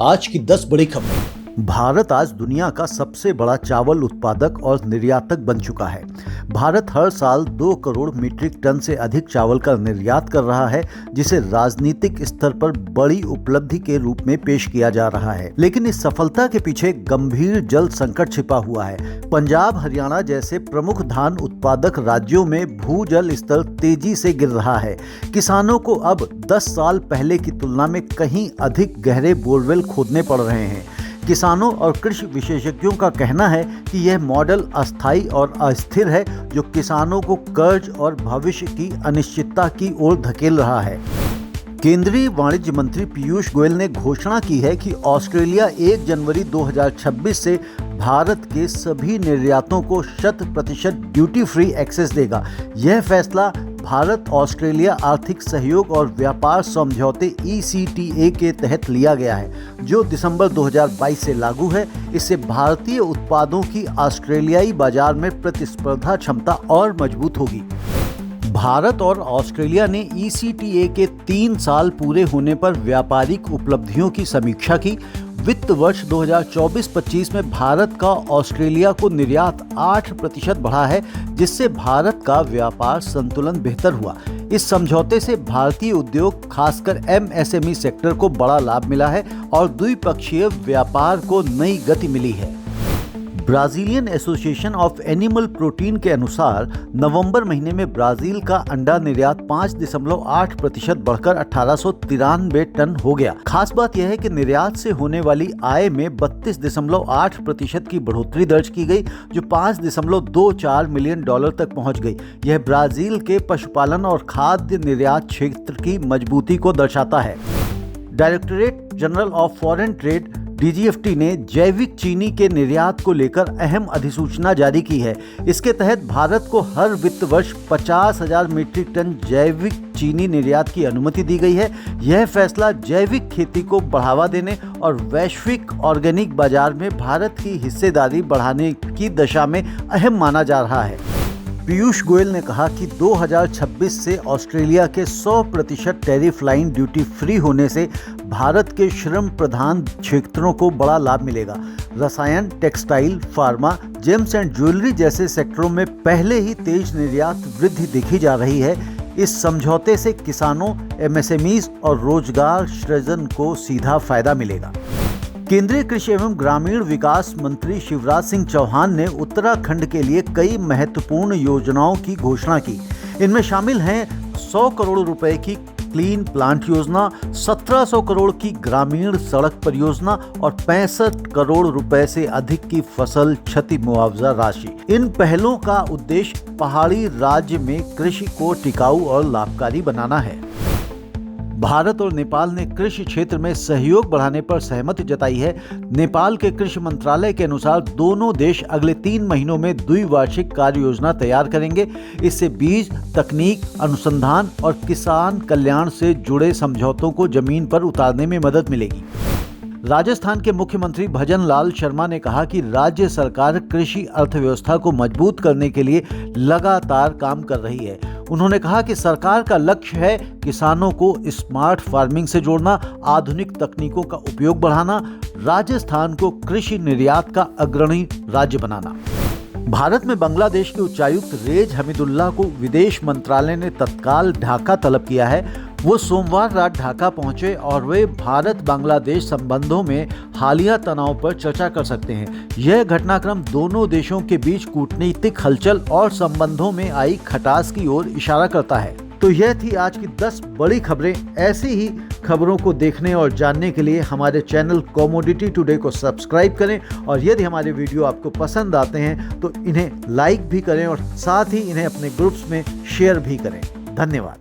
आज की 10 बड़ी खबरें। भारत आज दुनिया का सबसे बड़ा चावल उत्पादक और निर्यातक बन चुका है। भारत हर साल 2 करोड़ मीट्रिक टन से अधिक चावल का निर्यात कर रहा है, जिसे राजनीतिक स्तर पर बड़ी उपलब्धि के रूप में पेश किया जा रहा है। लेकिन इस सफलता के पीछे गंभीर जल संकट छिपा हुआ है। पंजाब, हरियाणा जैसे प्रमुख धान उत्पादक राज्यों में भूजल स्तर तेजी से गिर रहा है। किसानों को अब 10 साल पहले की तुलना में कहीं अधिक गहरे बोरवेल खोदने पड़ रहे हैं। किसानों और कृषि विशेषज्ञों का कहना है कि यह मॉडल अस्थायी और अस्थिर है, जो किसानों को कर्ज और भविष्य की अनिश्चितता की ओर धकेल रहा है। केंद्रीय वाणिज्य मंत्री पीयूष गोयल ने घोषणा की है कि ऑस्ट्रेलिया 1 जनवरी 2026 से भारत के सभी निर्यातों को 100% ड्यूटी फ्री एक्सेस देगा। यह फैसला भारत ऑस्ट्रेलिया आर्थिक सहयोग और व्यापार समझौते ECTA के तहत लिया गया है, जो दिसंबर 2022 से लागू है। इससे भारतीय उत्पादों की ऑस्ट्रेलियाई बाजार में प्रतिस्पर्धा क्षमता और मजबूत होगी। भारत और ऑस्ट्रेलिया ने ECTA के 3 साल पूरे होने पर व्यापारिक उपलब्धियों की समीक्षा की। वित्त वर्ष 2024-25 में भारत का ऑस्ट्रेलिया को निर्यात 8% बढ़ा है, जिससे भारत का व्यापार संतुलन बेहतर हुआ। इस समझौते से भारतीय उद्योग, खासकर MSME सेक्टर को बड़ा लाभ मिला है और द्विपक्षीय व्यापार को नई गति मिली है। Brazilian association of animal protein के अनुसार नवंबर महीने में ब्राजील का अंडा निर्यात 5.8% बढ़कर 1893 टन हो गया। खास बात यह है कि निर्यात से होने वाली आय में 32.8% की बढ़ोतरी दर्ज की गई, जो $5.24 मिलियन तक पहुंच गई। यह ब्राजील के पशुपालन और खाद्य निर्यात क्षेत्र की मजबूती को दर्शाता है। Directorate general of foreign trade DGFT ने जैविक चीनी के निर्यात को लेकर अहम अधिसूचना जारी की है। इसके तहत भारत को हर वित्त वर्ष 50,000 मीट्रिक टन जैविक चीनी निर्यात की अनुमति दी गई है। यह फैसला जैविक खेती को बढ़ावा देने और वैश्विक ऑर्गेनिक बाजार में भारत की हिस्सेदारी बढ़ाने की दिशा में अहम माना जा रहा है। पीयूष गोयल ने कहा कि 2026 से ऑस्ट्रेलिया के 100% टैरिफ लाइन ड्यूटी फ्री होने से भारत के श्रम प्रधान क्षेत्रों को बड़ा लाभ मिलेगा। रसायन, textile, pharma, James and jewellery जैसे सेक्टरों में पहले ही तेज निर्यात वृद्धि देखी जा रही है। इस समझौते से किसानों, MSMEs और रोजगार सृजन को सीधा फायदा मिलेगा। केंद्रीय कृषि एवं ग्रामीण विकास मंत्री शिवराज सिंह चौहान ने उत्तराखंड के लिए कई महत्वपूर्ण योजनाओं की घोषणा की। इनमें शामिल हैं 100 करोड़ रुपए की क्लीन प्लांट योजना, 1700 करोड़ की ग्रामीण सड़क परियोजना और 65 करोड़ रुपए से अधिक की फसल क्षति मुआवजा राशि। इन पहलों का उद्देश्य पहाड़ी राज्य में कृषि को टिकाऊ और लाभकारी बनाना है। भारत और नेपाल ने कृषि क्षेत्र में सहयोग बढ़ाने पर सहमति जताई है। नेपाल के कृषि मंत्रालय के अनुसार दोनों देश अगले 3 महीनों में द्विवार्षिक कार्य योजना तैयार करेंगे। इससे बीज, तकनीक, अनुसंधान और किसान कल्याण से जुड़े समझौतों को जमीन पर उतारने में मदद मिलेगी। राजस्थान के मुख्यमंत्री भजन लाल शर्मा ने कहा कि राज्य सरकार कृषि अर्थव्यवस्था को मजबूत करने के लिए लगातार काम कर रही है। उन्होंने कहा कि सरकार का लक्ष्य है किसानों को स्मार्ट फार्मिंग से जोड़ना, आधुनिक तकनीकों का उपयोग बढ़ाना, राजस्थान को कृषि निर्यात का अग्रणी राज्य बनाना। भारत में बांग्लादेश के उच्चायुक्त रेज हमीदुल्लाह को विदेश मंत्रालय ने तत्काल ढाका तलब किया है। वो सोमवार रात ढाका पहुंचे और वे भारत बांग्लादेश संबंधों में हालिया तनाव पर चर्चा कर सकते हैं। यह घटनाक्रम दोनों देशों के बीच कूटनीतिक हलचल और संबंधों में आई खटास की ओर इशारा करता है। तो यह थी आज की 10 बड़ी खबरें। ऐसी ही खबरों को देखने और जानने के लिए हमारे चैनल कमोडिटी टुडे को सब्सक्राइब करें, और यदि हमारे वीडियो आपको पसंद आते हैं तो इन्हें लाइक भी करें और साथ ही इन्हें अपने ग्रुप्स में शेयर भी करें। धन्यवाद।